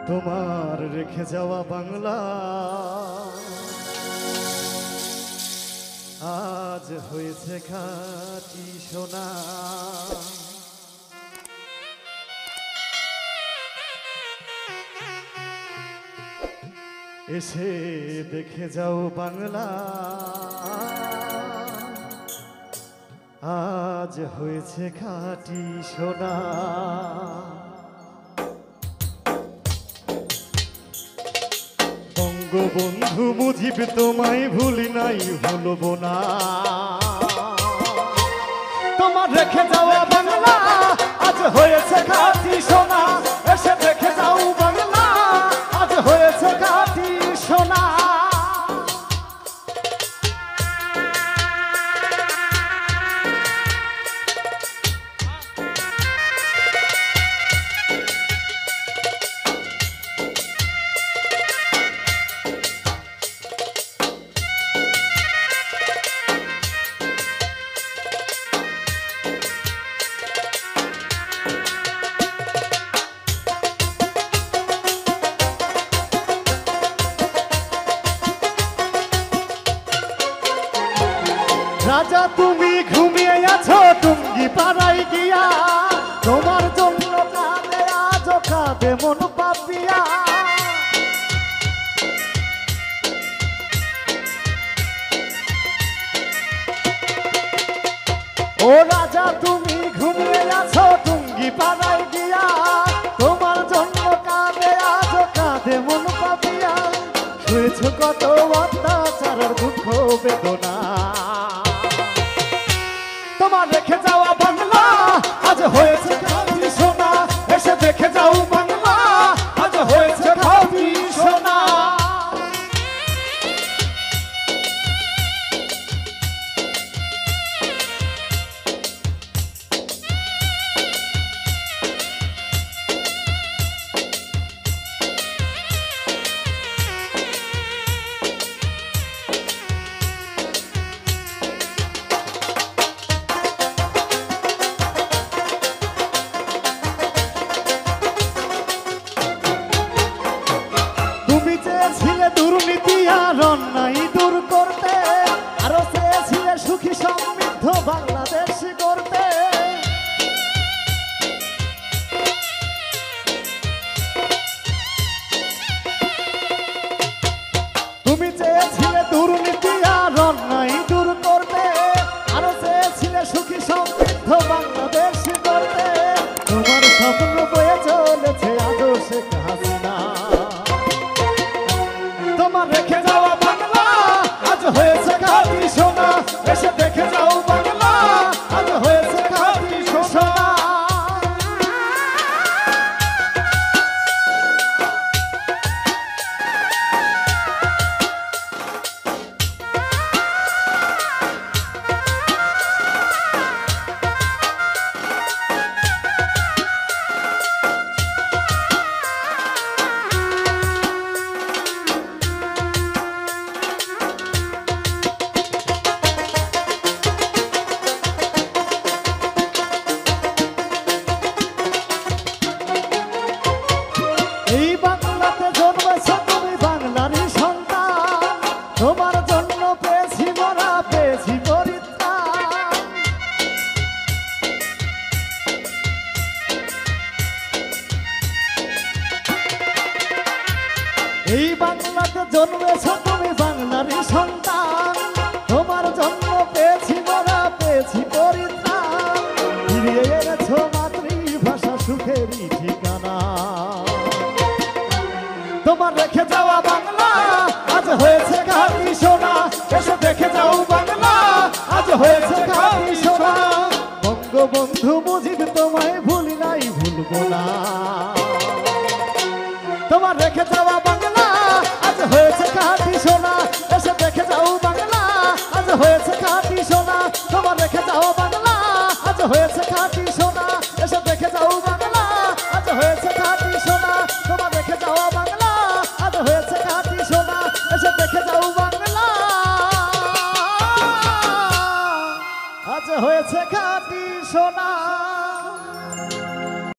তোমার রেখে যাওয়া বাংলা আজ হয়েছে খাঁটি সোনা। এসে দেখে যাও বাংলা আজ হয়েছে খাঁটি সোনা। বঙ্গবন্ধু মুজিব তোমায় ভুলি নাই ভুলব না। তোমার রেখে যাওয়া বাংলা আজ হয়েছে খাঁটি সোনা। এসে দেখে যাও বাংলা আজ হয়েছে খাঁটি সোনা। রাজা তুমি ঘুমিয়ে আছো টুঙ্গি পাড়ায় গিয়া, তোমার জন্য কাঁদে আজ কাঁদে মন পাপিয়া। ও রাজা তুমি ঘুমিয়ে আছো টুঙ্গি পাড়ায় গিয়া, তোমার জন্য কাঁদে আজ কাঁদে মন পাপিয়া। শুয়েছ কত অত্যাচার দুঃখ বেদনা, তোমার রেখে যাওয়া বাংলা আজ হয়েছে খাঁটি সোনা। এসে দেখে যাও বাংলা আজ হয়েছে খাঁটি সোনা। দুর্নীতি আর অন্যায় দূর করতে, আরো চেয়েছিলে সুখী সমৃদ্ধ বাংলাদেশ করতে। তুমি চেয়েছিলে দুর্নীতি আর অন্যায় দূর করতে, আরো চেয়েছিলে সুখী সমৃদ্ধ বাংলাদেশ করতে। তোমার স্বপ্ন বয়ে চলেছে আজও শেখ হাসিনা। তোমার রেখে যাওয়া বাংলা আজ হয়েছে খাঁটি সোনা। এসে দেখে যাও বাংলা আজ হয়েছে খাঁটি সোনা। এই বাংলাতে জন্মেছ তুমি বাংলারই সন্তান, তোমার জন্য পেয়েছি মরা পেয়েছি পরিত্রাণ। এই বাংলাতে জন্মেছ তুমি বাংলারই সন্তান, তোমার জন্য পেয়েছি মরা পেয়েছি পরিত্রাণ। ফিরিয়ে এনেছ মাতৃভাষা সুখেরই ঠিকানা। তোমার রেখে যাওয়া বাংলা আজ হয়েছে খাঁটি সোনা। এসে দেখে যাও বাংলা আজ হয়েছে খাঁটি সোনা। বঙ্গবন্ধু মুজিব তোমায় ভুলি নাই ভুলব না। তোমার রেখে যাওয়া বাংলা আজ হয়েছে খাঁটি সোনা। এসে দেখে যাও বাংলা আজ হয়েছে খাঁটি সোনা। তোমার রেখে যাওয়া বাংলা আজ হয়েছে